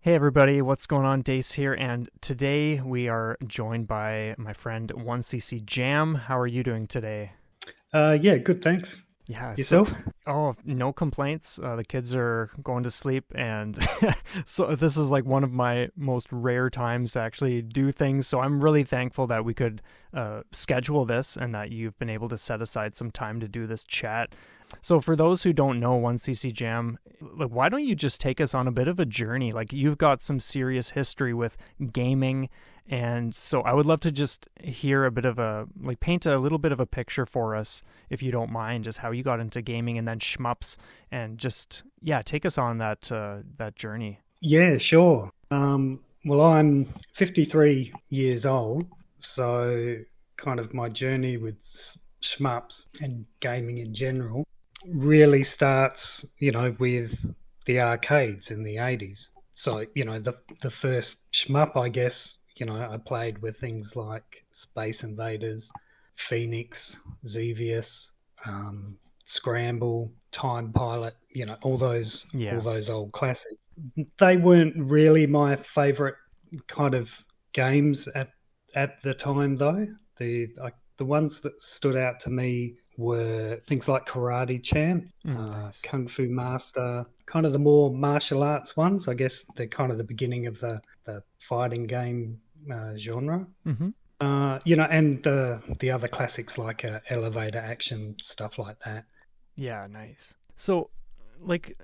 Hey everybody, what's going on? Dace here, and today we are joined by my friend 1cc Jam. How are you doing today? Yeah, good, thanks. Yeah, Yourself? no complaints. The kids are going to sleep, and so this is like one of my most rare times to actually do things. So I'm really thankful that we could schedule this and that you've been able to set aside some time to do this chat. So for those who don't know 1cc Jam, like, why don't you just take us on a bit of a journey? Like, you've got some serious history with gaming, and so I would love to just hear a bit of paint a little bit of a picture for us, if you don't mind, just how you got into gaming and then shmups, and just, yeah, take us on that journey. Yeah, sure. Well, I'm 53 years old, so kind of my journey with shmups and gaming in general really starts, with the arcades in the 80s. So, the first shmup, I guess, I played with things like Space Invaders, Phoenix, Xevious, Scramble, Time Pilot, all Yeah. those old classics. They weren't really my favorite kind of games at the time, though. The ones that stood out to me were things like Karate Champ, Nice. Kung Fu Master, kind of the more martial arts ones. I guess they're kind of the beginning of the fighting game genre. Mm-hmm. And the other classics like elevator action, stuff like that. Yeah, nice. So, like,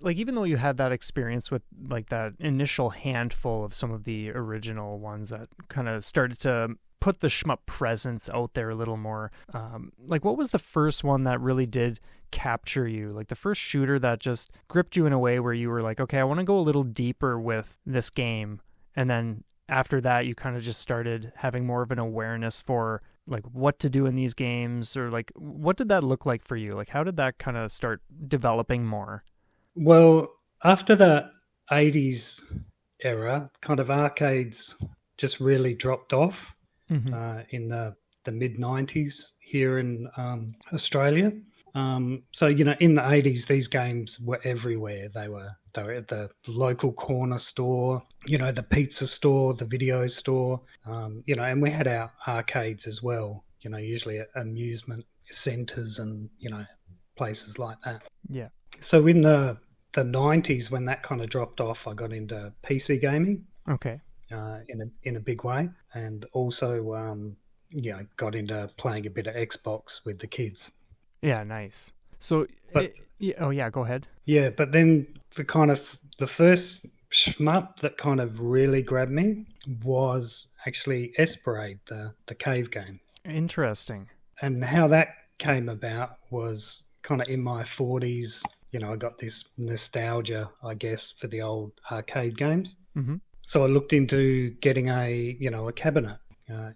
even though you had that experience with like that initial handful of some of the original ones that kind of started to put the shmup presence out there a little more, like, what was the first one that really did capture you? Like the first shooter that just gripped you in a way where you were like, okay, I want to go a little deeper with this game, and then after that you kind of just started having more of an awareness for like what to do in these games, or like what did that look like for you? Like, how did that kind of start developing more? Well, after the 80s era, kind of arcades just really dropped off Mm-hmm. in the mid 90s here in Australia. So, in the 80s, these games were everywhere. They were at the local corner store, the pizza store, the video store, and we had our arcades as well, usually at amusement centres and, places like that. Yeah. So in the 90s, when that kind of dropped off, I got into PC gaming Okay. in a big way, and also got into playing a bit of Xbox with the kids. Yeah, nice. So, But yeah, oh yeah, go ahead. yeah, but then the first shmup that kind of really grabbed me was actually Esperade, the cave game, Interesting. and how that came about was kind of in my 40s. I got this nostalgia, I guess, for the old arcade games. Mm-hmm. So I looked into getting a cabinet.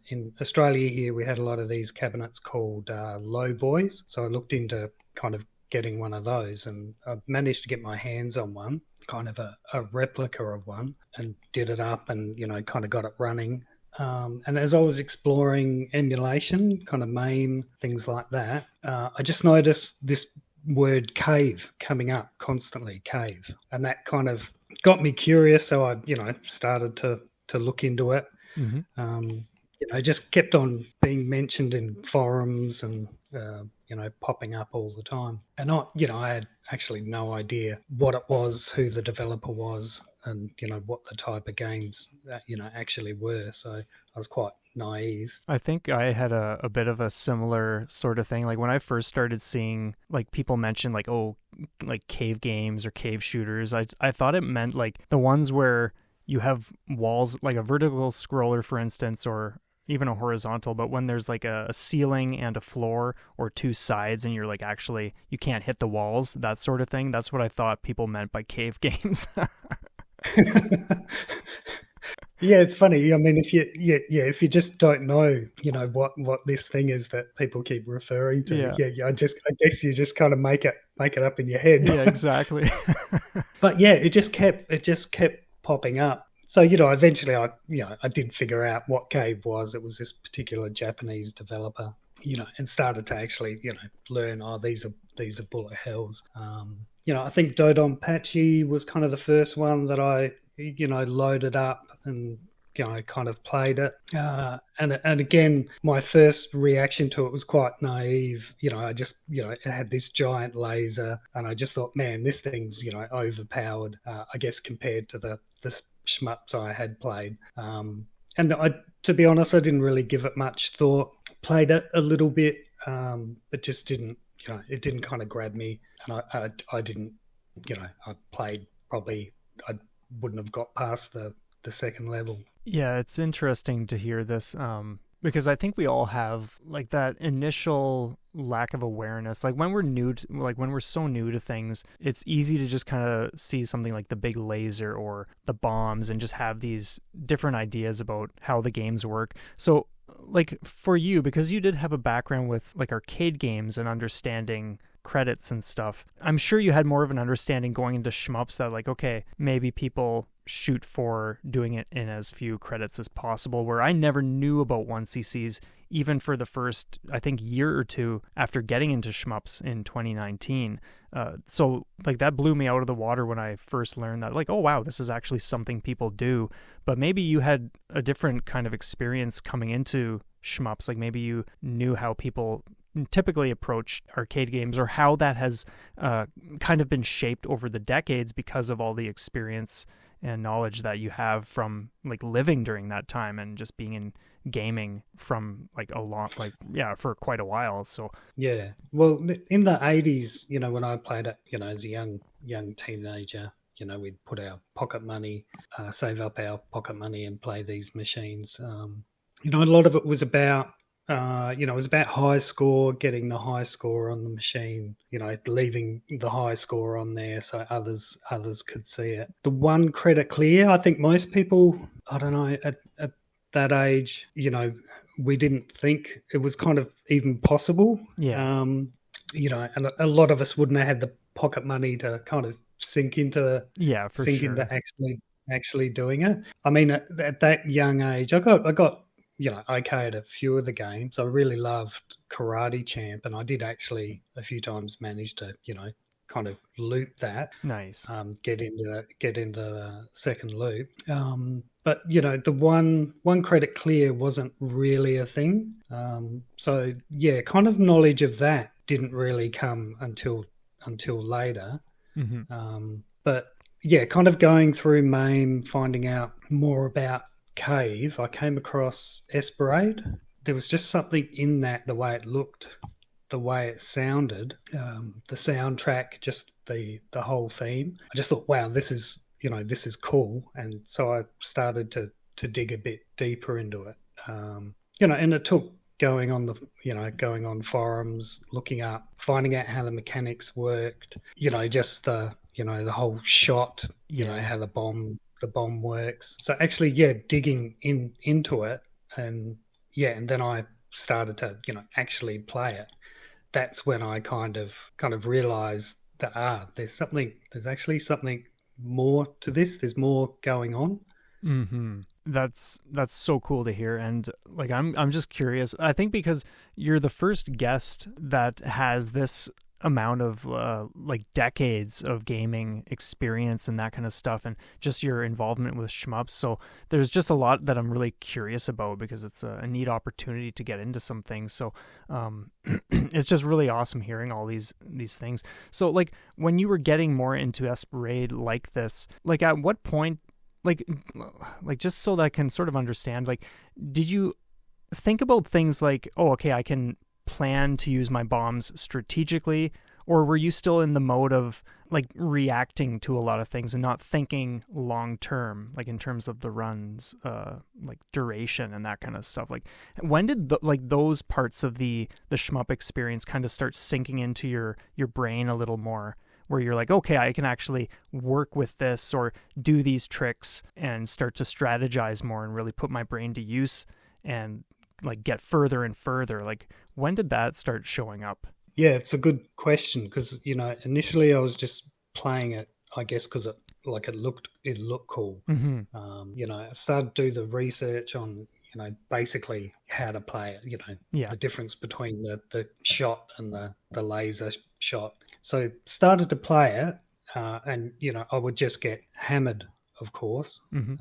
In Australia here, we had a lot of these cabinets called low boys. So I looked into kind of getting one of those, and I managed to get my hands on one, kind of a replica of one, and did it up and, kind of got it running. And as I was exploring emulation, kind of MAME, things like that, I just noticed this word cave coming up constantly, cave. And that kind of got me curious. So I, started to look into it. Mm-hmm. Just kept on being mentioned in forums and, popping up all the time. And I had actually no idea what it was, who the developer was, and, what the type of games that, actually were. So I was quite naive. I think I had a bit of a similar sort of thing. Like when I first started seeing like people mention like, oh, like cave games or cave shooters, I thought it meant like the ones where you have walls, like a vertical scroller, for instance, or even a horizontal, but when there's like a ceiling and a floor or two sides and you're like actually you can't hit the walls, that sort of thing. That's what I thought people meant by cave games. Yeah, it's funny. I mean, if you just don't know, what this thing is that people keep referring to, Yeah. I guess you just kind of make it up in your head. Yeah, exactly. But yeah, it just kept popping up. So, eventually I did figure out what cave was. It was this particular Japanese developer, and started to actually, learn, oh, these are bullet hells. I think Dodonpachi was kind of the first one that I loaded up and kind of played it. And again, my first reaction to it was quite naive. I just, it had this giant laser, and I just thought, man, this thing's, overpowered, I guess, compared to the shmups I had played. And to be honest, I didn't really give it much thought. Played it a little bit, but just didn't, it didn't kind of grab me. And I didn't, I played probably, I wouldn't have got past the second level. Yeah, it's interesting to hear this because I think we all have like that initial lack of awareness. Like when we're when we're so new to things, it's easy to just kind of see something like the big laser or the bombs and just have these different ideas about how the games work. So like for you, because you did have a background with like arcade games and understanding credits and stuff, I'm sure you had more of an understanding going into shmups that like, okay, maybe people shoot for doing it in as few credits as possible, where I never knew about 1cc's even for the first, I think, year or two after getting into shmups in 2019. So like that blew me out of the water when I first learned that, like, oh wow, this is actually something people do. But maybe you had a different kind of experience coming into shmups, like maybe you knew how people typically approach arcade games, or how that has kind of been shaped over the decades because of all the experience and knowledge that you have from like living during that time and just being in gaming from like a long, like, yeah, for quite a while. So yeah, well, in the 80s, when I played it, as a young teenager, we'd put our pocket money, save up our pocket money and play these machines. A lot of it was about it was about high score, getting the high score on the machine, leaving the high score on there so others could see it. The one credit clear, I think most people, I don't know, at that age, we didn't think it was kind of even possible. Yeah. And a lot of us wouldn't have had the pocket money to kind of sink into into actually doing it. I mean, at that young age, I got okay at a few of the games. I really loved Karate Champ, and I did actually a few times manage to, kind of loop that. Nice. Get into the second loop. But the one credit clear wasn't really a thing. So yeah, kind of knowledge of that didn't really come until later. Mm-hmm. But yeah, kind of going through MAME, finding out more about Cave, I came across Esperade. There was just something in that, the way it looked, the way it sounded, the soundtrack, just the whole theme. I just thought, wow, this is cool, and so I started to dig a bit deeper into it. And it took going on forums, looking up, finding out how the mechanics worked. Just the the whole shot. How the bomb works. So actually, yeah, digging into it, and then I started to actually play it. That's when I kind of realized that there's actually something more to this. There's more going on. Mm-hmm. That's so cool to hear, and like I'm just curious. I think because you're the first guest that has this amount of like decades of gaming experience and that kind of stuff, and just your involvement with shmups. So there's just a lot that I'm really curious about, because it's a neat opportunity to get into some things. So it's just really awesome hearing all these things. So like when you were getting more into Esperade like this, like at what point, like just so that I can sort of understand, like did you think about things like, oh, okay, I can plan to use my bombs strategically, or were you still in the mode of like reacting to a lot of things and not thinking long term, like in terms of the runs, like duration and that kind of stuff? Like when did those parts of the shmup experience kind of start sinking into your brain a little more, where you're like, okay, I can actually work with this or do these tricks and start to strategize more and really put my brain to use and like get further and further? Like when did that start showing up? Yeah, it's a good question, because initially I was just playing it, I guess, because it looked cool. Mm-hmm. I started to do the research on basically how to play it. The difference between the shot and the laser shot. So started to play it, and I would just get hammered of course. Mm-hmm.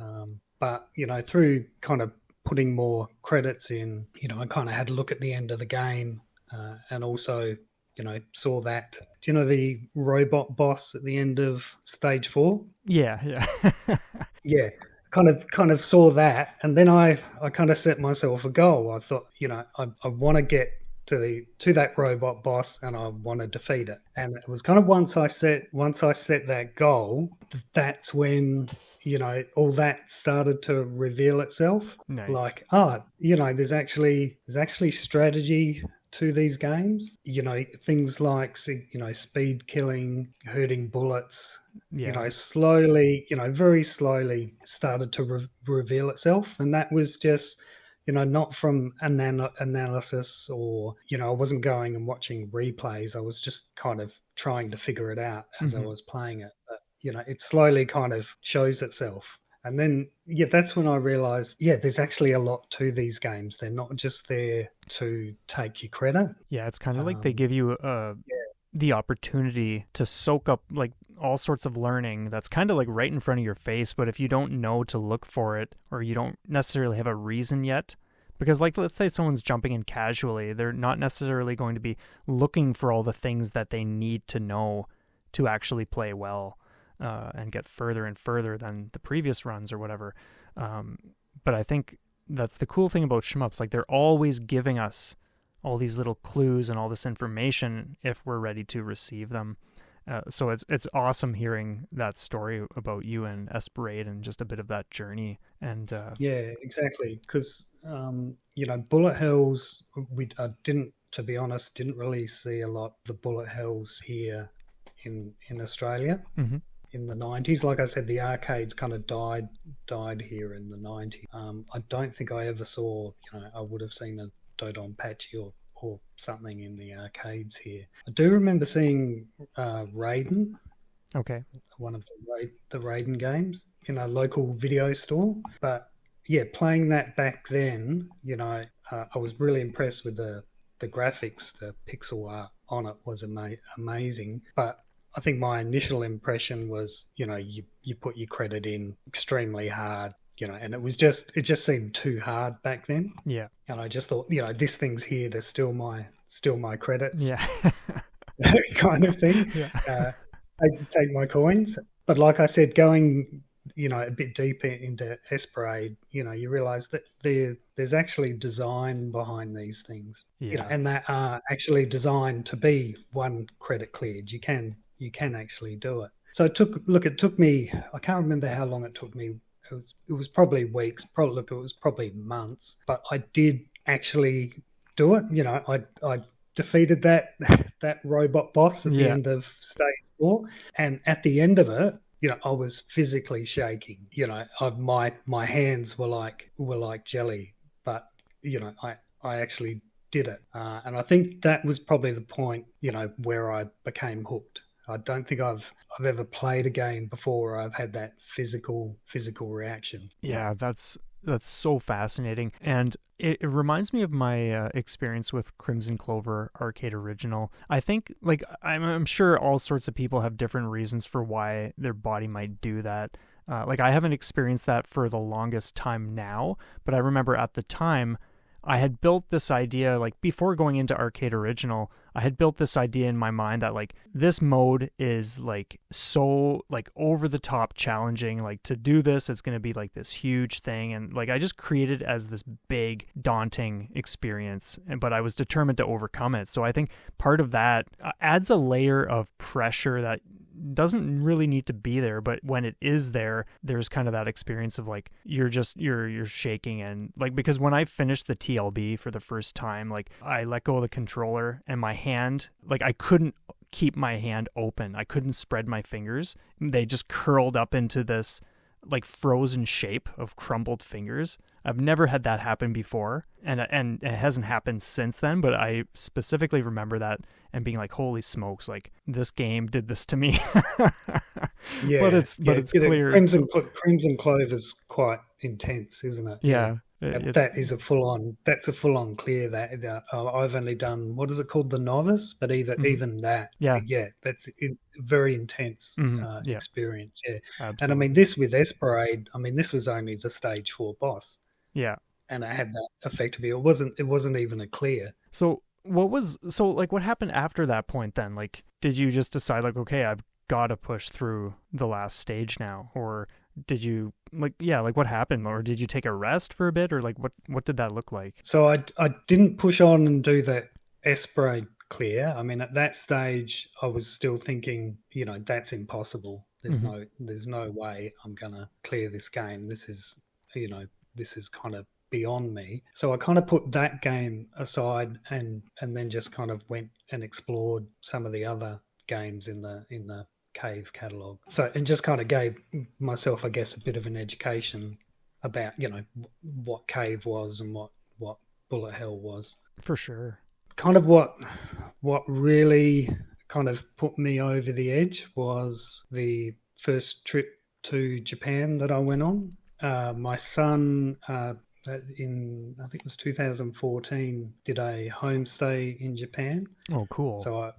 But, through kind of putting more credits in, I kind of had a look at the end of the game, and also, saw that. Do you know the robot boss at the end of stage 4? Yeah. Yeah, kind of saw that, and then I kind of set myself a goal. I thought, I want to get to that robot boss, and I want to defeat it. And it was kind of once I set that goal, that's when all that started to reveal itself. Nice. Like, there's actually strategy to these games. Things like speed killing, hurting bullets. Yeah. Slowly, very slowly started to reveal itself, and that was just not from analysis, or I wasn't going and watching replays. I was just kind of trying to figure it out as I was playing it. But it slowly kind of shows itself. And then, that's when I realized, there's actually a lot to these games. They're not just there to take you credit. Yeah, it's kind of like they give you the opportunity to soak up like all sorts of learning that's kind of like right in front of your face. But if you don't know to look for it, or you don't necessarily have a reason yet, because like, let's say someone's jumping in casually, they're not necessarily going to be looking for all the things that they need to know to actually play well. And get further and further than the previous runs or whatever. But I think that's the cool thing about shmups. Like, they're always giving us all these little clues and all this information if we're ready to receive them. So it's awesome hearing that story about you and Esperade and just a bit of that journey. And yeah, exactly. Because bullet hells, to be honest, didn't really see a lot of the bullet hells here in Australia. Mm-hmm. In the 90s. Like I said, the arcades kind of died here in the 90s. I don't think I ever saw, I would have seen a Dodon Patchy or something in the arcades here. I do remember seeing Raiden. Okay. One of the Raiden games in a local video store. But yeah, playing that back then, I was really impressed with the graphics. The pixel art on it was amazing. But I think my initial impression was, you put your credit in extremely hard, and it just seemed too hard back then. Yeah. And I just thought, this thing's here to steal my credits. Yeah. Kind of thing. Yeah. Take my coins. But like I said, going, a bit deeper into Esperade, you realise that there's actually design behind these things. Yeah. And that are actually designed to be one credit cleared. You can actually do it. So it took me, I can't remember how long it took me. It was probably weeks, it was probably months, but I did actually do it. I defeated that robot boss at the end of stage 4. And at the end of it, I was physically shaking. My hands were like jelly, but I actually did it. And I think that was probably the point, where I became hooked. I don't think I've ever played a game before where I've had that physical reaction. Yeah, that's so fascinating. And it reminds me of my experience with Crimson Clover Arcade Original. I think, like, I'm sure all sorts of people have different reasons for why their body might do that. Like, I haven't experienced that for the longest time now, but I remember at the time I had built this idea, like, before going into Arcade Original, I had built this idea in my mind that, like, this mode is, like, so, like, over the top challenging. Like, to do this, it's going to be, like, this huge thing. And, like, I just created it as this big, daunting experience, but I was determined to overcome it. So I think part of that adds a layer of pressure that doesn't really need to be there, but when it is there, there's kind of that experience of, like, you're shaking. And, like, because when I finished the TLB for the first time, like, I let go of the controller and my hand, like, I couldn't keep my hand open. I couldn't spread my fingers. They just curled up into this, like, frozen shape of crumbled fingers. I've never had that happen before, and it hasn't happened since then, but I specifically remember that and being like, holy smokes, like, this game did this to me. Yeah, but it's clear. Crimson Clover's quite intense, isn't it? Yeah. It's That is a full on. That's a full on clear. I've only done, what is it called, the novice, but mhm. even that, Yeah. yeah, very intense Yeah, experience. Yeah, and I mean absolutely. this with Esperade. I mean this was only the stage 4 boss, Yeah. and it had that effect to me. It wasn't even a clear. So like what happened after that point then? Like did you just decide like okay, I've got to push through the last stage now, or did you like yeah, like what happened, or did you take a rest for a bit, or like what did that look like? So I didn't push on and do the Esperade clear. I mean at that stage I was still thinking, that's impossible. There's Hmm. no way I'm gonna clear this game. You know, this is kind of beyond me. So I kind of put that game aside and then just kind of went and explored some of the other games in the Cave catalog. So and just kind of gave myself, I guess, a bit of an education about what Cave was and what Bullet Hell was. For sure. Kind of what really kind of put me over the edge was the first trip to Japan that I went on. My son, in I think it was 2014, did a homestay in Japan. Oh, cool. So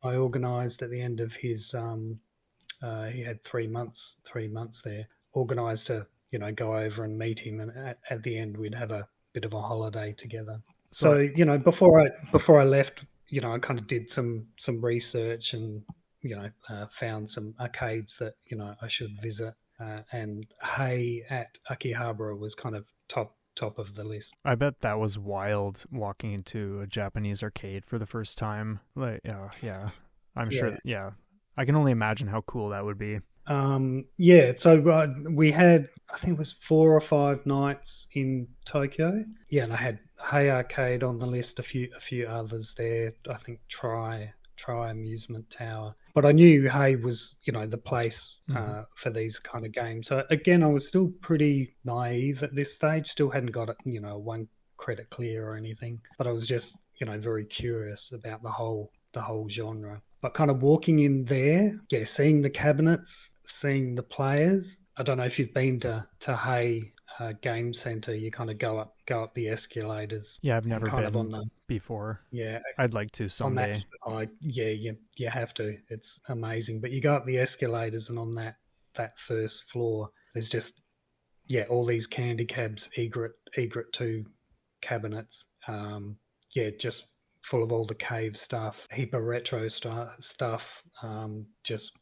I organised at the end of his he had 3 months there. Organised to go over and meet him, and at the end we'd have a bit of a holiday together. So So before I left, I kind of did some research and found some arcades that I should visit. And Hay at Akihabara was kind of top of the list. I bet that was wild walking into a Japanese arcade for the first time. Like, yeah, I'm sure. Yeah. Yeah, I can only imagine how cool that would be. Yeah, so we had, I think it was 4 or 5 nights in Tokyo. Yeah, and I had Hay Arcade on the list, a few others there. I think Try Amusement Tower. But I knew Hay was, the place Hmm. for these kind of games. So again, I was still pretty naive at this stage. Still hadn't got it, one credit clear or anything. But I was just, very curious about the whole genre. But kind of walking in there, yeah, seeing the cabinets, seeing the players. I don't know if you've been to Hay Game Centre. You kind of go up the escalators Yeah, I've and never kind of on been the before. yeah I'd like to on that. someday. Yeah, you have to. It's amazing. But you go up the escalators and on that first floor, there's just all these candy cabs, egret 2 cabinets. Yeah, just full of all the cave stuff, heap of retro stuff, just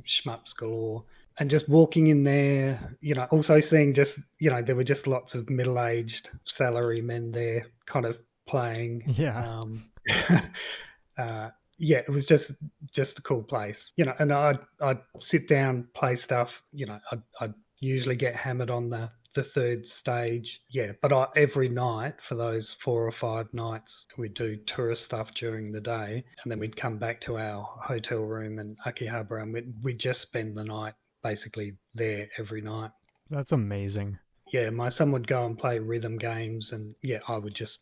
shmups galore. And just walking in there, also seeing just, there were just lots of middle-aged salary men there kind of playing. Yeah, Yeah, it was just a cool place, and I'd sit down, play stuff, I'd usually get hammered on the third stage. Yeah, but every night for those 4 or 5 nights, we'd do tourist stuff during the day, and then we'd come back to our hotel room in Akihabara, and we'd just spend the night basically there every night. that's amazing. Yeah, my son would go and play rhythm games, and yeah, I would just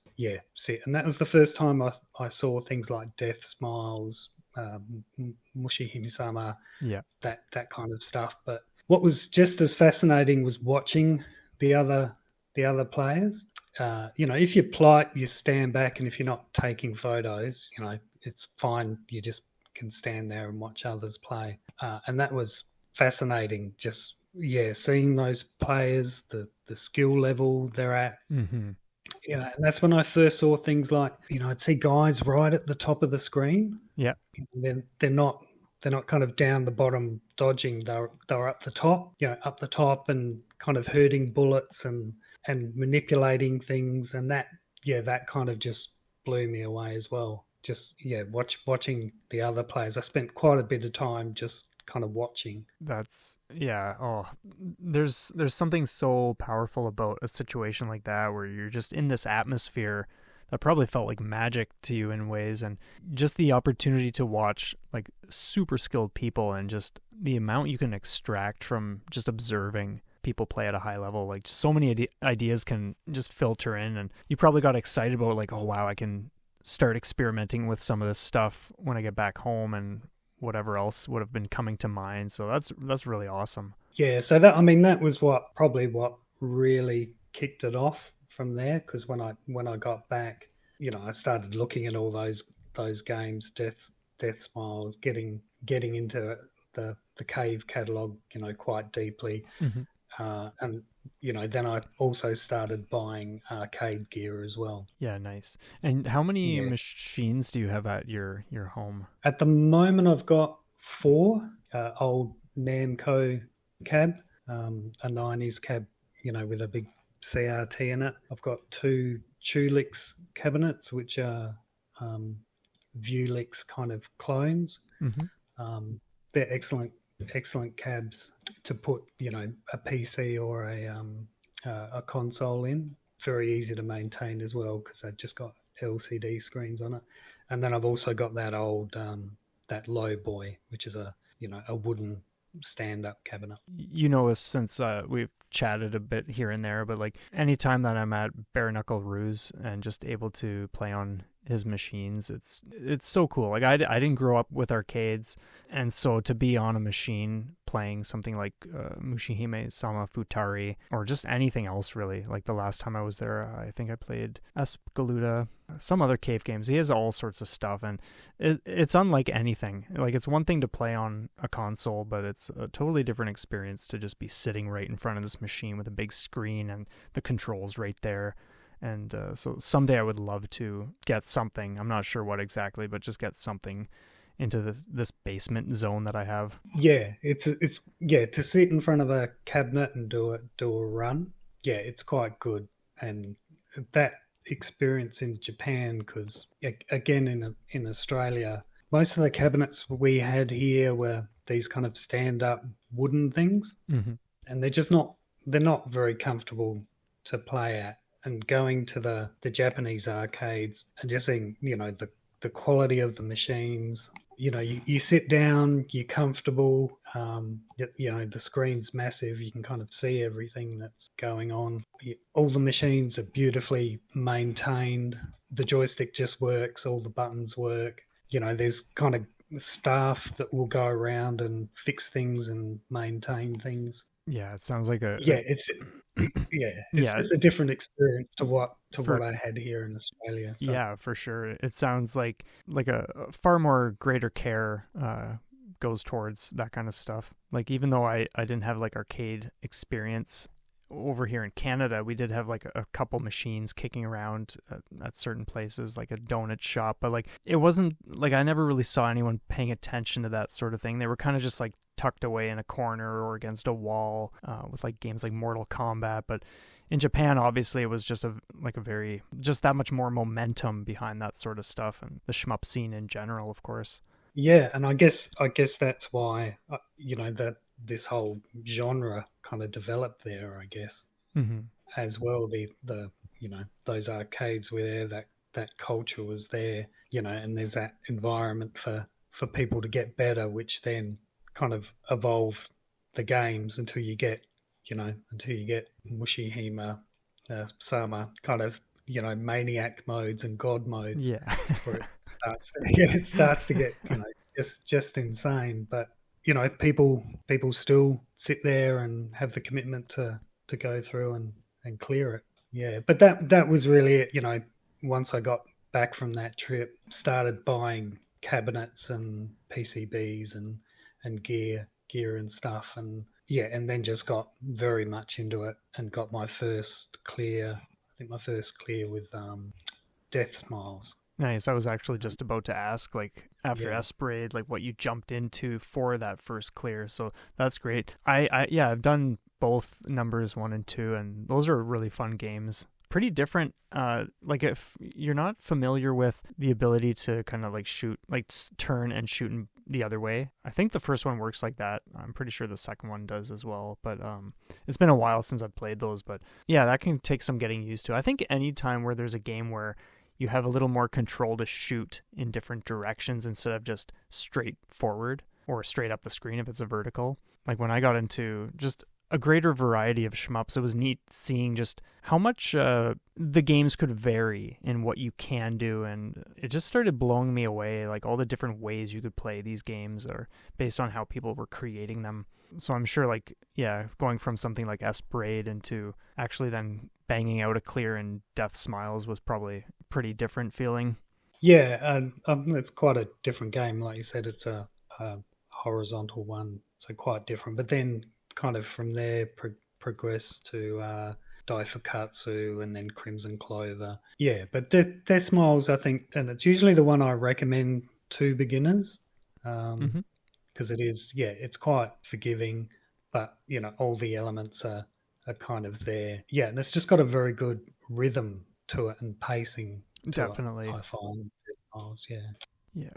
sit. And that was the first time I saw things like Death Smiles, Mushi Himisama, Yeah. that kind of stuff. But what was just as fascinating was watching the other players. If you're polite, you stand back, and if you're not taking photos, it's fine. You just can stand there and watch others play, and that was fascinating. Just seeing those players, the skill level they're at. Hmm. And that's when I first saw things like, I'd see guys right at the top of the screen. Yeah. And then they're not kind of down the bottom dodging. They're up the top, and kind of herding bullets and manipulating things, and that kind of just blew me away as well. Just watching the other players. I spent quite a bit of time just kind of watching. That's yeah. Oh, there's something so powerful about a situation like that where you're just in this atmosphere that probably felt like magic to you in ways, and just the opportunity to watch like super skilled people and just the amount you can extract from just observing people play at a high level. Like just so many ideas can just filter in, and you probably got excited about like, oh wow, I can start experimenting with some of this stuff when I get back home and whatever else would have been coming to mind. So that's really awesome. Yeah, so that was what really kicked it off from there, because when I got back, I started looking at all those games, Death Smiles, getting into the cave catalog, quite deeply, Hmm. and then I also started buying arcade gear as well. Yeah, nice. And how many Yeah. machines do you have at your home? At the moment, I've got four old Namco cab, a '90s cab, with a big CRT in it. I've got two Tulix cabinets, which are um, Viewlix kind of clones. Hmm. They're excellent cabs to put, a PC or a console in. Very easy to maintain as well because they've just got LCD screens on it. And then I've also got that old that low boy, which is a wooden stand-up cabinet. You know this since we've chatted a bit here and there, but like anytime that I'm at Bare Knuckle Ruse and just able to play on his machines, it's so cool. Like I didn't grow up with arcades, and so to be on a machine playing something like Mushihime Sama Futari or just anything else really. Like the last time I was there, I think I played Escaluda, some other cave games. He has all sorts of stuff, and it's unlike anything. Like it's one thing to play on a console, but it's a totally different experience to just be sitting right in front of this machine with a big screen and the controls right there. And so someday I would love to get something. I'm not sure what exactly, but just get something into this basement zone that I have. Yeah, it's to sit in front of a cabinet and do a run. Yeah, it's quite good, and that experience in Japan, because again in Australia, most of the cabinets we had here were these kind of stand up wooden things, Hmm. and they're not very comfortable to play at. And going to the Japanese arcades and just seeing the quality of the machines. You sit down, you're comfortable. The screen's massive. You can kind of see everything that's going on. All the machines are beautifully maintained. The joystick just works. All the buttons work. There's kind of staff that will go around and fix things and maintain things. Yeah, it sounds like Yeah, it's it's yeah, just a different experience to what for I had here in Australia. So yeah, for sure. It sounds like a far more greater care goes towards that kind of stuff. Like even though I didn't have like arcade experience over here in Canada, we did have like a couple machines kicking around at certain places, like a donut shop, but like it wasn't like I never really saw anyone paying attention to that sort of thing. They were kind of just like tucked away in a corner or against a wall with like games like Mortal Kombat. But in Japan, obviously, it was just a very just that much more momentum behind that sort of stuff, and the shmup scene in general, of course. yeah, and I guess that's why that this whole genre kind of developed there. I guess Hmm. as well. The those arcades were there. That culture was there. And there's that environment for people to get better, which then kind of evolve the games until you get Mushihima Sama kind of maniac modes and god modes Yeah. where it starts to get just insane. But people still sit there and have the commitment to go through and clear it. Yeah, but that was really it. Once I got back from that trip, started buying cabinets and PCBs and gear and stuff, and yeah, and then just got very much into it and got my first clear. I think my first clear with Death Smiles. Nice. I was actually just about to ask, like, after Yeah, Esparade, like, what you jumped into for that first clear. So that's great. Yeah, I've done both numbers 1 and 2, and those are really fun games. Pretty different. Like, if you're not familiar with the ability to kind of like shoot, like turn and shoot in the other way, I think the first one works like that. I'm pretty sure the second one does as well. But it's been a while since I've played those. But yeah, that can take some getting used to. I think any time where there's a game where you have a little more control to shoot in different directions instead of just straight forward or straight up the screen if it's a vertical. Like when I got into just a greater variety of shmups, it was neat seeing just how much the games could vary in what you can do, and it just started blowing me away, like all the different ways you could play these games are based on how people were creating them. So I'm sure, like, yeah, going from something like Esparade into actually then banging out a clear in Death Smiles was probably a pretty different feeling. Yeah, it's quite a different game. Like you said, it's a horizontal one, so quite different. But then kind of from there progress to Die for Katsu and then Crimson Clover. Yeah, but Death Smiles, I think, and it's usually the one I recommend to beginners because it is, it's quite forgiving, but, all the elements are kind of there. Yeah, and it's just got a very good rhythm to it and pacing to Definitely. it, I find. Yeah.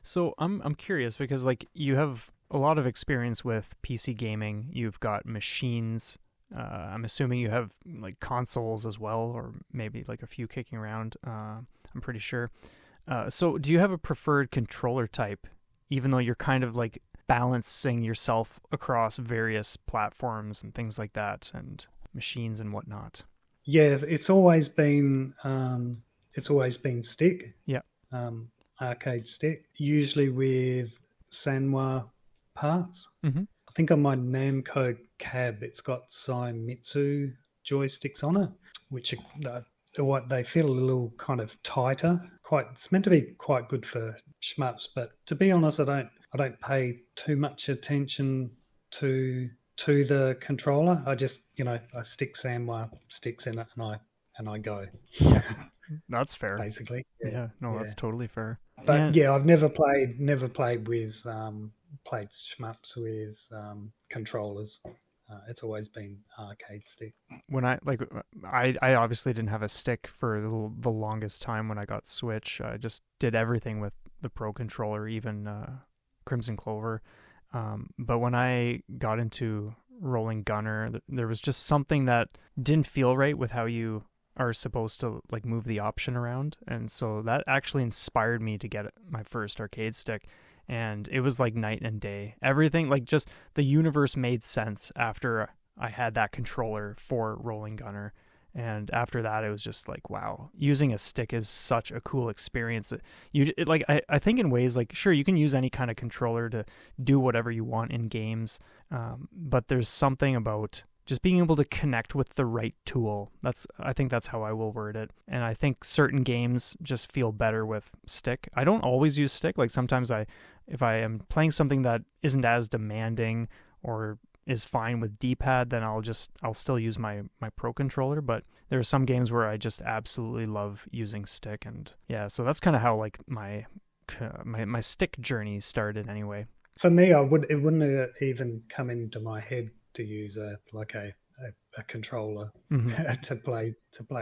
So I'm curious because like you have a lot of experience with PC gaming. You've got machines. I'm assuming you have like consoles as well, or maybe like a few kicking around. I'm pretty sure. So do you have a preferred controller type, even though you're kind of like balancing yourself across various platforms and things like that, and machines and whatnot? Yeah, it's always been stick. Yeah. Arcade stick, usually with Sanwa parts. Mm-hmm. I think on my Namco cab, it's got Saimitsu joysticks on it, which they feel a little kind of tighter. It's meant to be quite good for shmups, but to be honest, I don't pay too much attention to the controller. I just I stick Sanwa sticks in it and I go. Yeah. That's fair. Basically. Yeah. That's totally fair. But I've never played with played shmups with controllers. It's always been arcade stick. When I obviously didn't have a stick for the longest time when I got Switch. I just did everything with the Pro Controller, even Crimson Clover. But when I got into Rolling Gunner, there was just something that didn't feel right with how you are supposed to like move the option around, and so that actually inspired me to get my first arcade stick, and it was like night and day. Everything, like, just the universe made sense after I had that controller for Rolling Gunner, and after that it was just like, wow, using a stick is such a cool experience. I think in ways, like, sure, you can use any kind of controller to do whatever you want in games, but there's something about just being able to connect with the right tool. I think that's how I will word it. And I think certain games just feel better with stick. I don't always use stick. Like sometimes if I am playing something that isn't as demanding or is fine with D-pad, then I'll still use my Pro Controller. But there are some games where I just absolutely love using stick. And yeah, so that's kind of how like my stick journey started anyway. For me, it wouldn't even come into my head to use a controller to play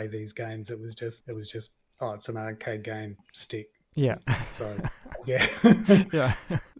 these games. It was just it's an arcade game, stick. Yeah. So yeah. Yeah.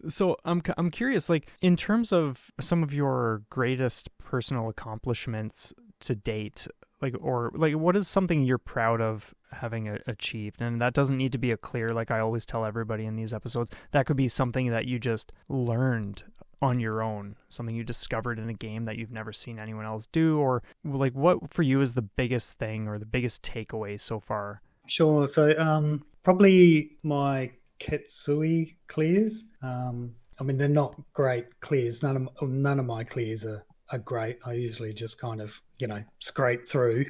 So I'm curious, like, in terms of some of your greatest personal accomplishments to date, what is something you're proud of having achieved? And that doesn't need to be a clear, like I always tell everybody in these episodes, that could be something that you just learned on your own, something you discovered in a game that you've never seen anyone else do, or like what for you is the biggest thing or the biggest takeaway so far? Sure. So probably my Ketsui clears. I mean, they're not great clears. None of my clears are great. I usually just kind of scrape through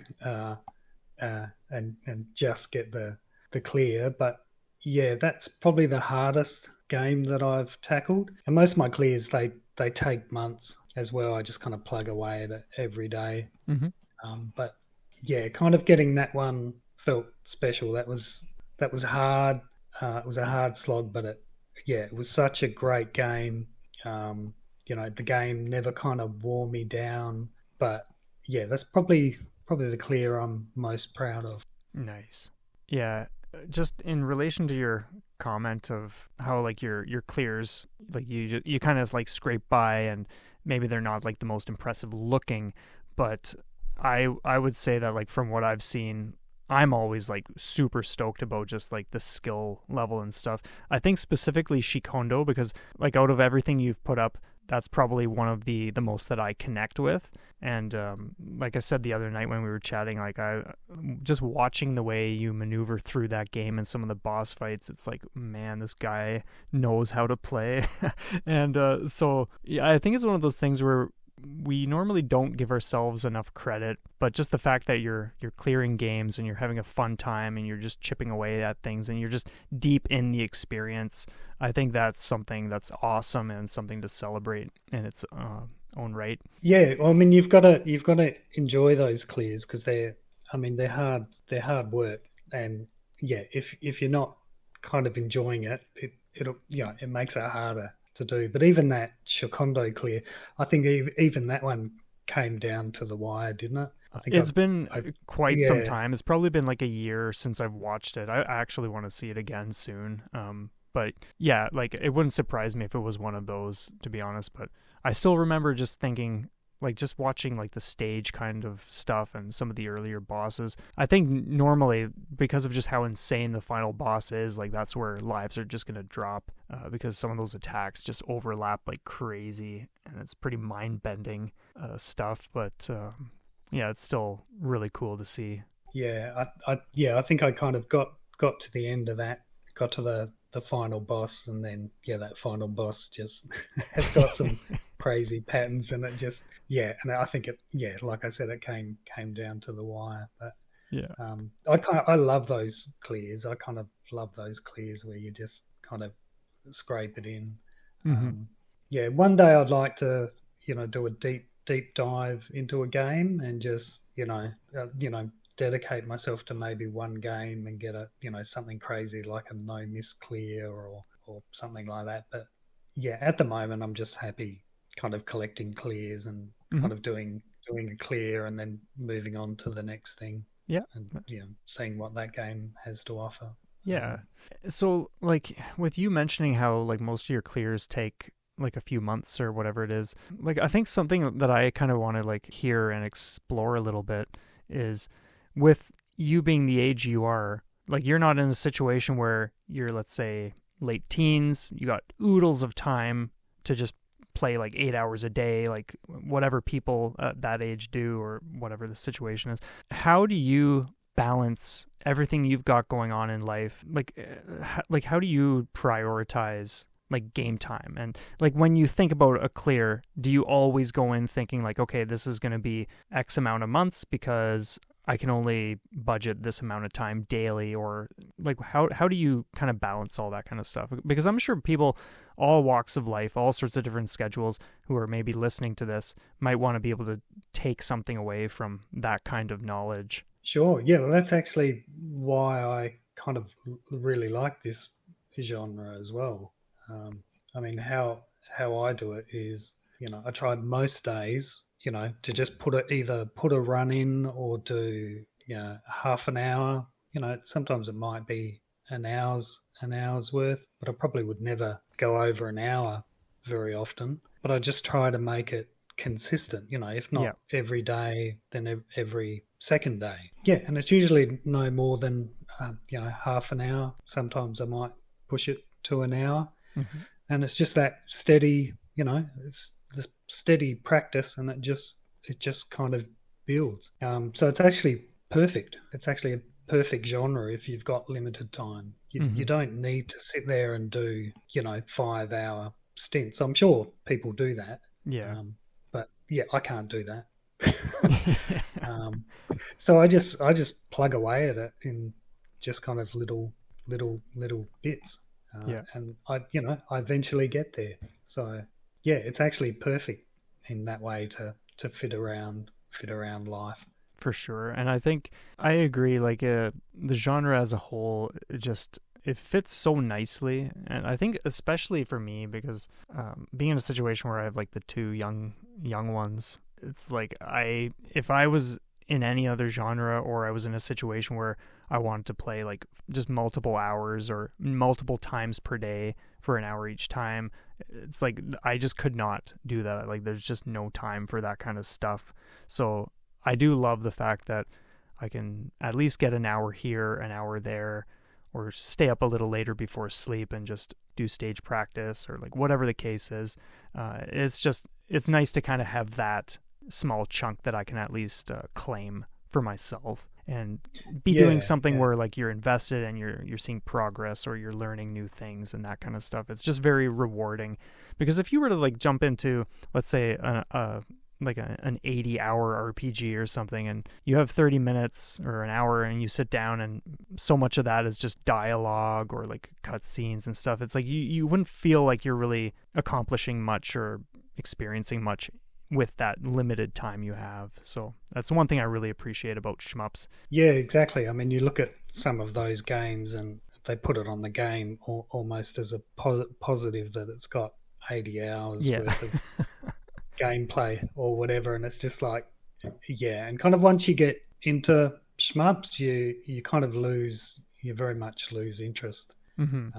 and just get the clear. But yeah, that's probably the hardest game that I've tackled. And most of my clears, they take months as well. I just kind of plug away at it every day. But yeah, kind of getting that one felt special. That was hard. It was a hard slog, but it was such a great game. The game never kind of wore me down. But yeah, that's probably the clear I'm most proud of. Nice. Yeah. Just in relation to your comment of how like your clears, like you kind of like scrape by and maybe they're not like the most impressive looking, but I would say that like from what I've seen, I'm always like super stoked about just like the skill level and stuff. I think specifically Shikondo, because like out of everything you've put up, that's probably one of the most that I connect with. And like I said the other night when we were chatting, like I just watching the way you maneuver through that game and some of the boss fights, it's like, man, this guy knows how to play. And so yeah, I think it's one of those things where we normally don't give ourselves enough credit, but just the fact that you're clearing games and you're having a fun time and you're just chipping away at things and you're just deep in the experience, I think that's something that's awesome and something to celebrate in its own right. Yeah, well, I mean, you've got to enjoy those clears because they're hard work, and yeah, if you're not kind of enjoying it, it makes it harder to do. But even that Shokondo clear, I think even that one came down to the wire, didn't it? I think it's been quite some time. It's probably been like a year since I've watched it. I actually want to see it again soon. But yeah, like it wouldn't surprise me if it was one of those, to be honest. But I still remember just thinking, like just watching like the stage kind of stuff and some of the earlier bosses. I think normally because of just how insane the final boss is, like that's where lives are just going to drop because some of those attacks just overlap like crazy and it's pretty mind-bending stuff. But yeah, it's still really cool to see. Yeah, I think I kind of got to the end of that, got to the final boss, and then that final boss just has got some crazy patterns, and it just and I think it like I said, it came down to the wire. But I love those clears. I kind of love those clears where you just kind of scrape it in. One day I'd like to do a deep dive into a game and just dedicate myself to maybe one game and get a something crazy like a no miss clear or something like that. But at the moment I'm just happy kind of collecting clears and kind of doing a clear and then moving on to the next thing. And seeing what that game has to offer. So like with you mentioning how like most of your clears take like a few months or whatever it is, like I think something that I kind of want to like hear and explore a little bit is, with you being the age you are, like you're not in a situation where you're, let's say, late teens, you got oodles of time to just play like 8 hours a day, like whatever people at that age do or whatever the situation is. How do you balance everything you've got going on in life? Like how do you prioritize like game time? And like when you think about a clear, do you always go in thinking like, okay, this is going to be X amount of months because I can only budget this amount of time daily? Or like how do you kind of balance all that kind of stuff? Because I'm sure people, all walks of life, all sorts of different schedules, who are maybe listening to this might want to be able to take something away from that kind of knowledge. Sure. Yeah, well, that's actually why I kind of really like this genre as well. I mean, how I do it is, I tried most days, to just either put a run in or do, half an hour. Sometimes it might be an hour's worth, but I probably would never go over an hour very often. But I just try to make it consistent, if not every day, then every second day. Yeah, and it's usually no more than, half an hour. Sometimes I might push it to an hour. Mm-hmm. And it's just that steady, it's the steady practice, and it just kind of builds. So it's actually perfect. It's actually a perfect genre if you've got limited time. You don't need to sit there and do, 5 hour stints. I'm sure people do that. Yeah. But I can't do that. So I just plug away at it in just kind of little bits. And I eventually get there. So it's actually perfect in that way to fit around life. For sure. And I think I agree, like the genre as a whole, it fits so nicely. And I think especially for me, because being in a situation where I have like the two young ones, it's like if I was in any other genre, or I was in a situation where I wanted to play like just multiple hours or multiple times per day for an hour each time, it's like I just could not do that. Like there's just no time for that kind of stuff. So I do love the fact that I can at least get an hour here, an hour there, or stay up a little later before sleep and just do stage practice or like whatever the case is. It's nice to kind of have that small chunk that I can at least claim for myself and be doing something where like you're invested and you're seeing progress or you're learning new things and that kind of stuff. It's just very rewarding, because if you were to like jump into, let's say, like an 80-hour RPG or something, and you have 30 minutes or an hour and you sit down, and so much of that is just dialogue or like cutscenes and stuff. It's like you wouldn't feel like you're really accomplishing much or experiencing much with that limited time you have. So that's one thing I really appreciate about shmups. Yeah, exactly. I mean, you look at some of those games and they put it on the game almost as a positive that it's got 80 hours worth of gameplay or whatever, and it's just like, yeah. And kind of once you get into shmups, you kind of you very much lose interest in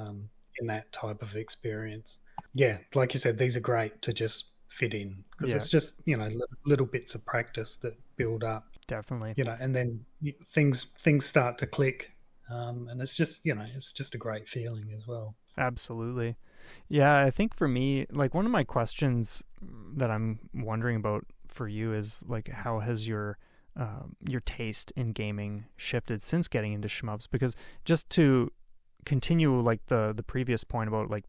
that type of experience. Yeah, like you said, these are great to just fit in because it's just, you know, little bits of practice that build up. Definitely. You know, and then things start to click, and it's just, you know, it's just a great feeling as well. Absolutely. Yeah, I think for me, like one of my questions that I'm wondering about for you is like, how has your taste in gaming shifted since getting into shmups? Because just to continue like the previous point about like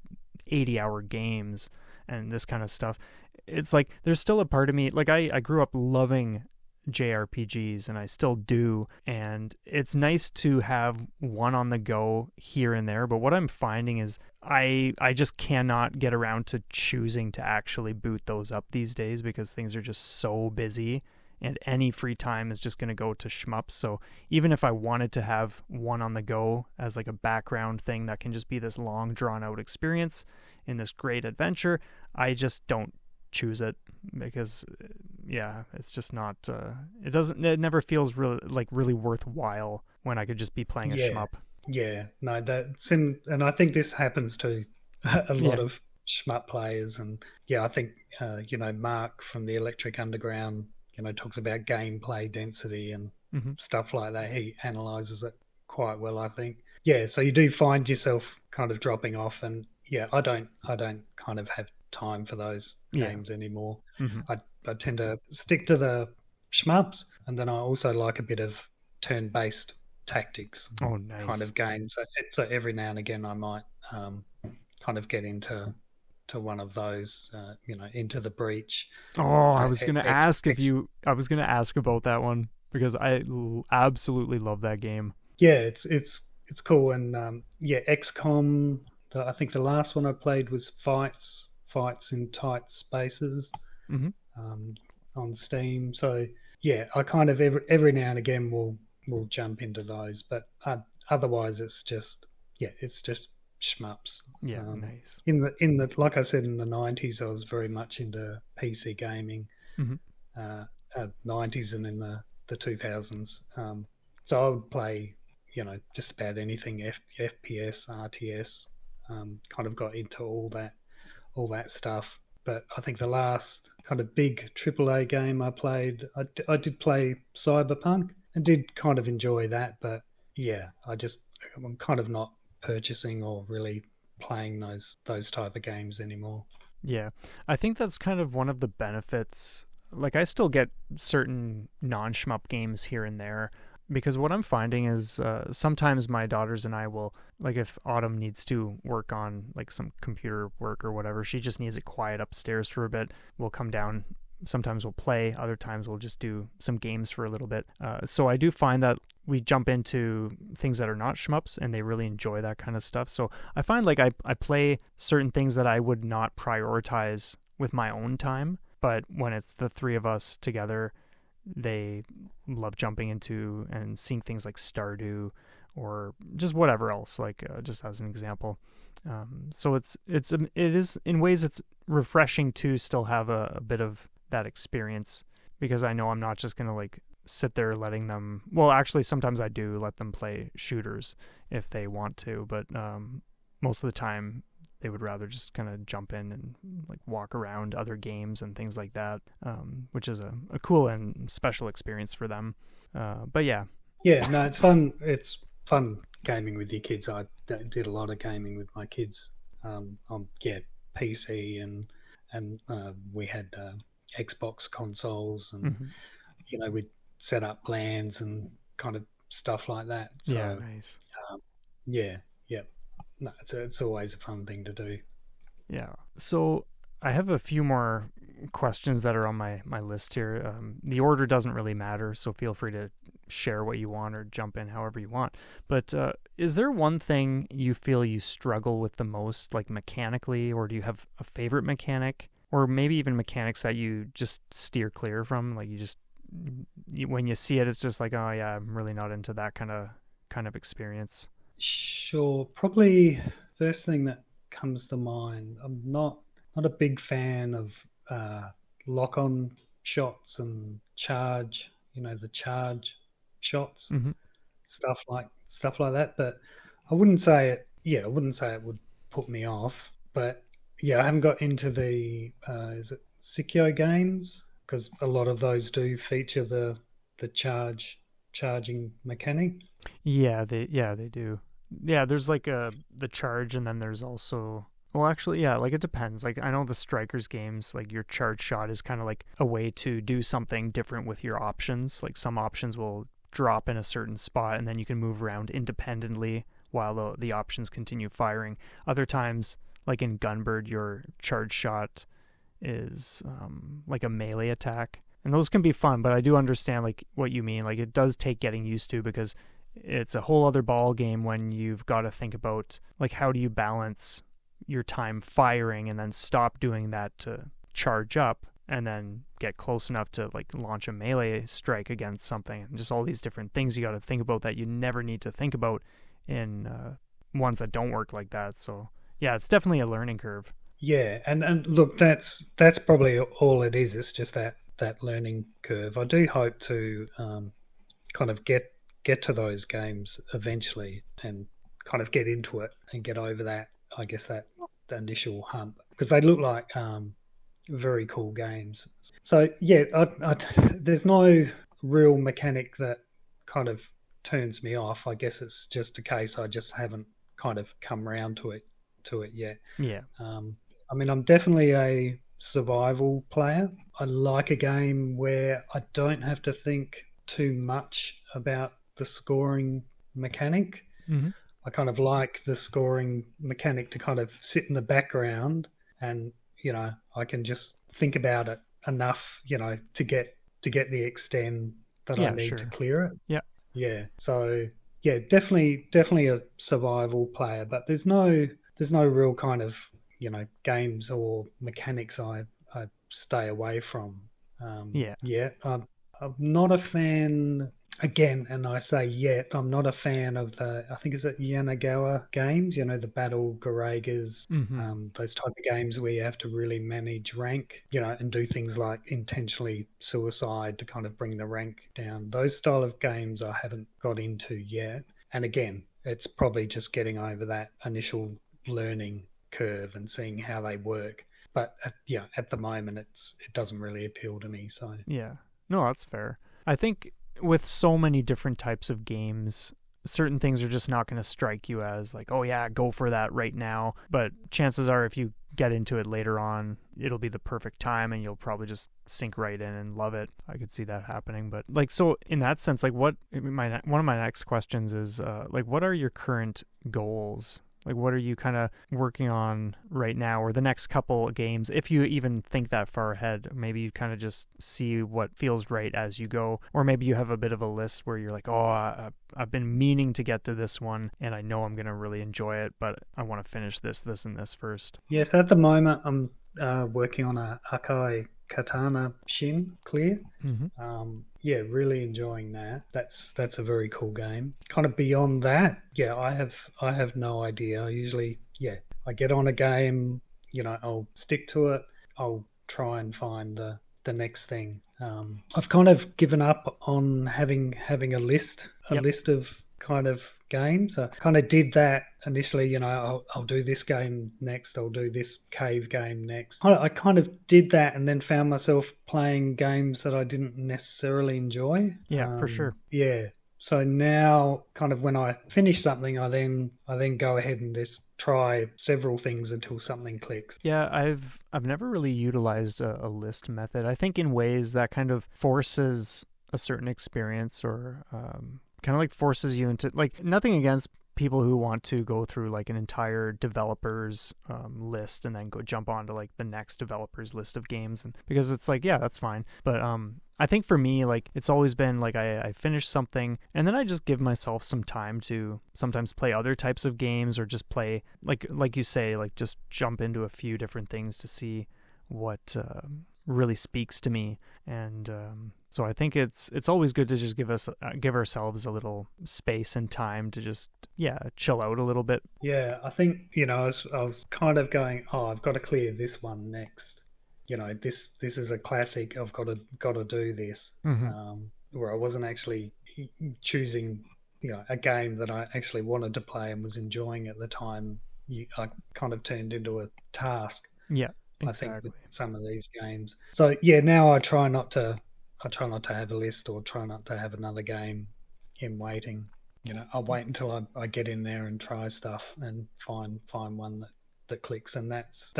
80-hour games and this kind of stuff, it's like there's still a part of me, like I grew up loving JRPGs and I still do, and it's nice to have one on the go here and there, but what I'm finding is I just cannot get around to choosing to actually boot those up these days because things are just so busy and any free time is just going to go to shmups. So even if I wanted to have one on the go as like a background thing that can just be this long drawn out experience in this great adventure, I just don't choose it because it's just not it never feels really worthwhile when I could just be playing a shmup. No, and I think this happens to a lot of shmup players. And I think you know, Mark from the Electric Underground, you know, talks about gameplay density and stuff like that. He analyzes it quite well, I think. So you do find yourself kind of dropping off, and I don't kind of have time for those games anymore. I tend to stick to the shmups, and then I also like a bit of turn-based tactics kind of games. So every now and again I might kind of get into one of those, you know, Into the Breach. I was going to ask about that one because I absolutely love that game. Yeah, it's cool. And XCOM, I think the last one I played was Fights in Tight Spaces on Steam. So I kind of every now and again will jump into those, but otherwise it's just shmups. Nice. In the like I said, in the 90s I was very much into PC gaming. 90s and in the 2000s. So I would play, you know, just about anything, FPS, RTS. Kind of got into all that stuff. But I think the last kind of big AAA game I played, I did play Cyberpunk and did kind of enjoy that. But I'm kind of not purchasing or really playing those type of games anymore. Yeah, I think that's kind of one of the benefits. Like, I still get certain non-shmup games here and there, because what I'm finding is sometimes my daughters and I will, like if Autumn needs to work on like some computer work or whatever, she just needs it quiet upstairs for a bit, we'll come down. Sometimes we'll play, other times we'll just do some games for a little bit. So I do find that we jump into things that are not shmups and they really enjoy that kind of stuff. So I find like I play certain things that I would not prioritize with my own time, but when it's the three of us together, they love jumping into and seeing things like Stardew or just whatever else, like just as an example. So it is in ways it's refreshing to still have a bit of that experience, because I know I'm not just going to like sit there letting them, well, actually sometimes I do let them play shooters if they want to, but most of the time they would rather just kind of jump in and like walk around other games and things like that, which is a cool and special experience for them. But no, it's fun. It's fun gaming with your kids. I did a lot of gaming with my kids on PC, and we had Xbox consoles, and you know, we'd set up LANs and kind of stuff like that. So, nice. No, it's always a fun thing to do. Yeah. So I have a few more questions that are on my list here. The order doesn't really matter, so feel free to share what you want or jump in however you want. But is there one thing you feel you struggle with the most, like mechanically, or do you have a favorite mechanic, or maybe even mechanics that you just steer clear from? Like when you see it, it's just like, oh yeah, I'm really not into that kind of experience. Sure. Probably first thing that comes to mind, I'm not a big fan of lock-on shots and charge, the charge shots, Mm-hmm. stuff like that. But I wouldn't say it. Yeah, I wouldn't say it would put me off. But yeah, I haven't got into the is it Sikyo games, because a lot of those do feature the charging mechanic. Yeah, they do. Yeah, there's like the charge, and then there's also, well, actually, yeah, like it depends. Like I know the Strikers games, like your charge shot is kind of like a way to do something different with your options. Like some options will drop in a certain spot, and then you can move around independently while the options continue firing. Other times, like in Gunbird, your charge shot is like a melee attack, and those can be fun. But I do understand like what you mean. Like it does take getting used to, because it's a whole other ball game when you've got to think about like how do you balance your time firing and then stop doing that to charge up and then get close enough to like launch a melee strike against something, and just all these different things you got to think about that you never need to think about in ones that don't work like that. So yeah, it's definitely a learning curve. Yeah, and look, that's probably all it is. It's just that learning curve. I do hope to kind of get to those games eventually and kind of get into it and get over that, I guess, that initial hump, because they look like very cool games. So yeah, there's no real mechanic that kind of turns me off. I guess it's just a case I just haven't kind of come around to it yet. Yeah. I mean, I'm definitely a survival player. I like a game where I don't have to think too much about the scoring mechanic. Mm-hmm. I kind of like the scoring mechanic to kind of sit in the background, and I can just think about it enough, to get the extend that I need to clear it. Yeah. Yeah. So yeah, definitely a survival player, but there's no real kind of games or mechanics I stay away from. Yeah. I'm not a fan. Again, and I say yet, I'm not a fan of I think it's Yanagawa games, the Battle Garegas, those type of games where you have to really manage rank, and do things like intentionally suicide to kind of bring the rank down. Those style of games I haven't got into yet. And again, it's probably just getting over that initial learning curve and seeing how they work. But at the moment, it doesn't really appeal to me. So yeah, no, that's fair. I think with so many different types of games, certain things are just not going to strike you as like, oh yeah, go for that right now. But chances are if you get into it later on, it'll be the perfect time and you'll probably just sink right in and love it. I could see that happening. But like, so in that sense, like one of my next questions is like, what are your current goals? Like, what are you kind of working on right now, or the next couple games, if you even think that far ahead? Maybe you kind of just see what feels right as you go, or maybe you have a bit of a list where you're like, oh, I've been meaning to get to this one, and I know I'm going to really enjoy it, but I want to finish this, and this first. Yes, at the moment, I'm working on a Akai Katana Shin clear. Mm-hmm. Yeah, really enjoying that. That's a very cool game. Kind of beyond that, yeah, I have no idea. I usually, I get on a game, I'll stick to it. I'll try and find the next thing. I've kind of given up on having a list of kind of games. I kind of did that initially, I'll do this game next, I'll do this cave game next. I kind of did that and then found myself playing games that I didn't necessarily enjoy. Yeah, for sure. Yeah. So now kind of when I finish something, I then go ahead and just try several things until something clicks. Yeah, I've never really utilized a list method. I think in ways that kind of forces a certain experience, or kind of like forces you into, like, nothing against people who want to go through like an entire developers list and then go jump onto like the next developers list of games, and because it's like, yeah, that's fine. But I think for me, like, it's always been like I finish something and then I just give myself some time to sometimes play other types of games, or just play like you say, like just jump into a few different things to see what really speaks to me. And so I think it's always good to just give ourselves a little space and time to just chill out a little bit. Yeah, I think, I was kind of going, oh, I've got to clear this one next. This is a classic. I've got to do this. Where I wasn't actually choosing, a game that I actually wanted to play and was enjoying at the time. I kind of turned into a task. Yeah, exactly. I think with some of these games. So yeah, now I try not to have a list, or try not to have another game in waiting. I'll wait until I get in there and try stuff and find one that clicks, and that's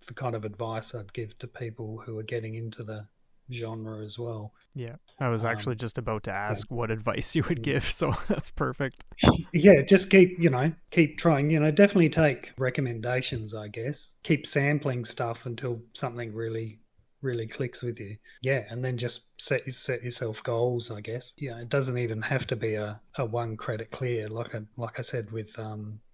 the kind of advice I'd give to people who are getting into the genre as well. Yeah, I was actually just about to ask what advice you would give, so that's perfect. Yeah, just keep trying, definitely take recommendations, I guess. Keep sampling stuff until something really clicks with you. Yeah, and then just set yourself goals, I guess. It doesn't even have to be a one credit clear, like I said with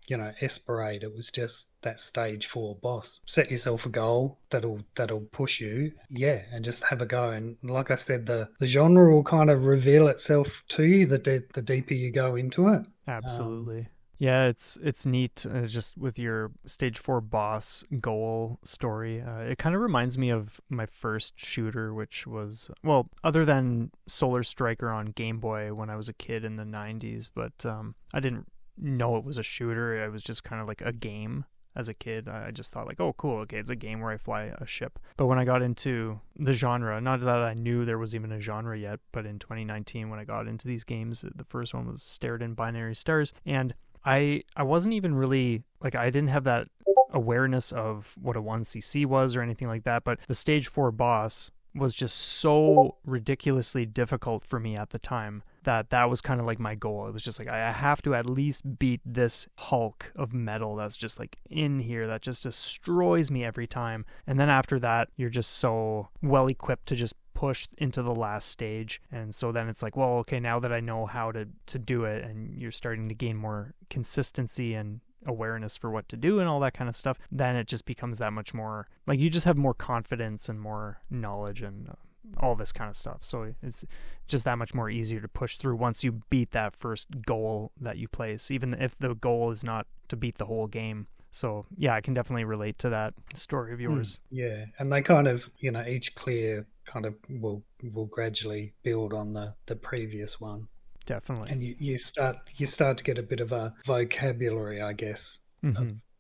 Esperade. It was just that stage 4 boss. Set yourself a goal that'll push you, and just have a go. And like I said, the genre will kind of reveal itself to you the deeper you go into it. Absolutely. Yeah, it's neat, just with your stage 4 boss goal story. It kind of reminds me of my first shooter, which was, well, other than Solar Striker on Game Boy when I was a kid in the 90s, but I didn't know it was a shooter. It was just kind of like a game as a kid. I just thought like, oh, cool, okay, it's a game where I fly a ship. But when I got into the genre, not that I knew there was even a genre yet, but in 2019 when I got into these games, the first one was Stared in Binary Stars, and I wasn't even really, like, I didn't have that awareness of what a 1cc was or anything like that, but the stage 4 boss was just so ridiculously difficult for me at the time that was kind of like my goal. It was just like, I have to at least beat this hulk of metal that's just like in here that just destroys me every time. And then after that, you're just so well equipped to just push into the last stage. And so then it's like, well, okay, now that I know how to do it, and you're starting to gain more consistency and awareness for what to do and all that kind of stuff, then it just becomes that much more, like, you just have more confidence and more knowledge and all this kind of stuff. So it's just that much more easier to push through once you beat that first goal that you place, even if the goal is not to beat the whole game. So yeah, I can definitely relate to that story of yours. Yeah, and they kind of, each clear kind of will gradually build on the previous one. Definitely. And you start to get a bit of a vocabulary, I guess,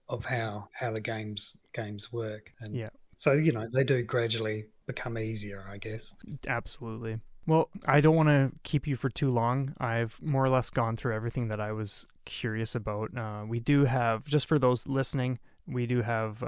of how the games work. And yeah. So, they do gradually become easier, I guess. Absolutely. Well, I don't want to keep you for too long. I've more or less gone through everything that I was curious about. We do have, just for those listening, we do have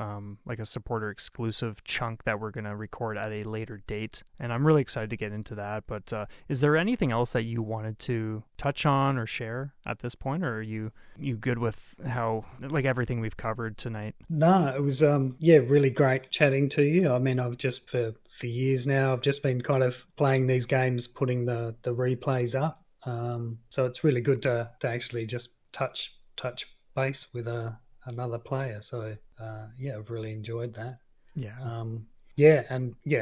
like a supporter exclusive chunk that we're going to record at a later date. And I'm really excited to get into that. But is there anything else that you wanted to touch on or share at this point? Or are you good with how, like, everything we've covered tonight? No, it was, really great chatting to you. I mean, I've just, for years now, I've just been kind of playing these games, putting the replays up. So it's really good to actually just touch base with another player. So I've really enjoyed that.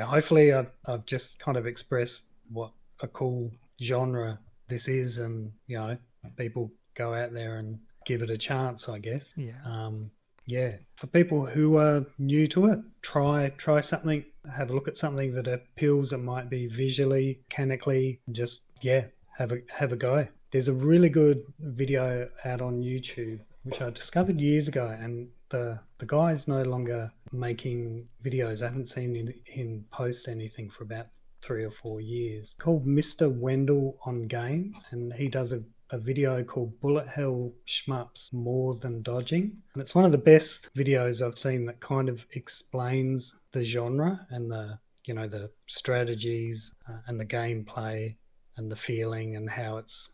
Hopefully I've just kind of expressed what a cool genre this is, and people go out there and give it a chance, I guess. For people who are new to it, try something, have a look at something that appeals. It might be visually, mechanically, just have a go. There's a really good video out on YouTube which I discovered years ago, and the guy's no longer making videos. I haven't seen him post anything for about 3 or 4 years. Called Mr Wendal on Games, and he does a video called Bullet Hell Shmups More Than Dodging, and it's one of the best videos I've seen that kind of explains the genre and the strategies and the gameplay and the feeling, and how it's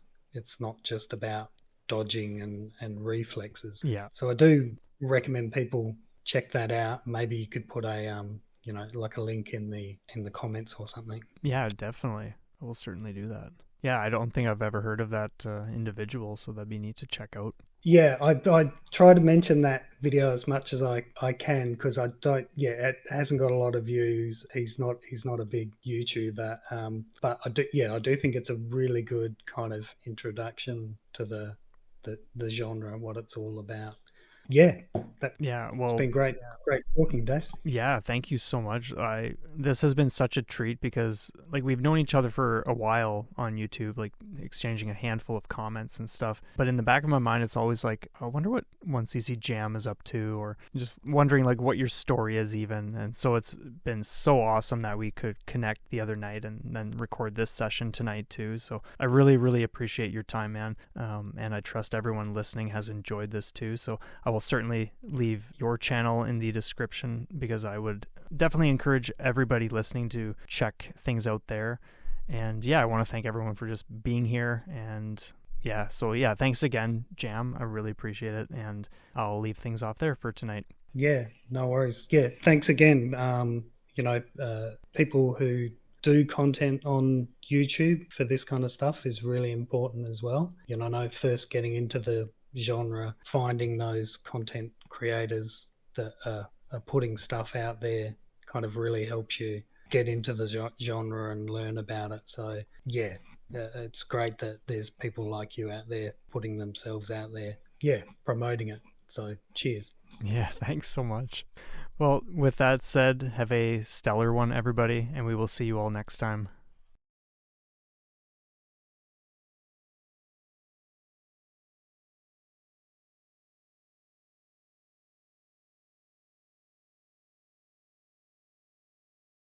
not just about dodging and reflexes. Yeah. So I do recommend people check that out. Maybe you could put a like a link in the comments or something. Yeah, definitely. I will certainly do that. Yeah, I don't think I've ever heard of that individual, so that'd be neat to check out. Yeah, I try to mention that video as much as I can because I don't. Yeah, it hasn't got a lot of views. He's not a big YouTuber. But I do think it's a really good kind of introduction to the genre and what it's all about. Yeah, it's been great talking, Des. Yeah, thank you so much. This has been such a treat because like we've known each other for a while on YouTube, like exchanging a handful of comments and stuff. But in the back of my mind, it's always like, I wonder what 1cc Jam is up to, or just wondering like what your story is even. And so it's been so awesome that we could connect the other night and then record this session tonight too. So I really, really appreciate your time, man. And I trust everyone listening has enjoyed this too. So I will certainly leave your channel in the description because I would definitely encourage everybody listening to check things out there. And yeah, I want to thank everyone for just being here. And yeah, so yeah, thanks again, Jam. I really appreciate it. And I'll leave things off there for tonight. Yeah, no worries. Yeah, thanks again. People who do content on YouTube for this kind of stuff is really important as well. I know first getting into the genre, finding those content creators that are putting stuff out there kind of really helps you get into the genre and learn about it. So yeah, it's great that there's people like you out there putting themselves out there, promoting it. So cheers. Yeah, thanks so much. Well, with that said, have a stellar one, everybody, and we will see you all next time.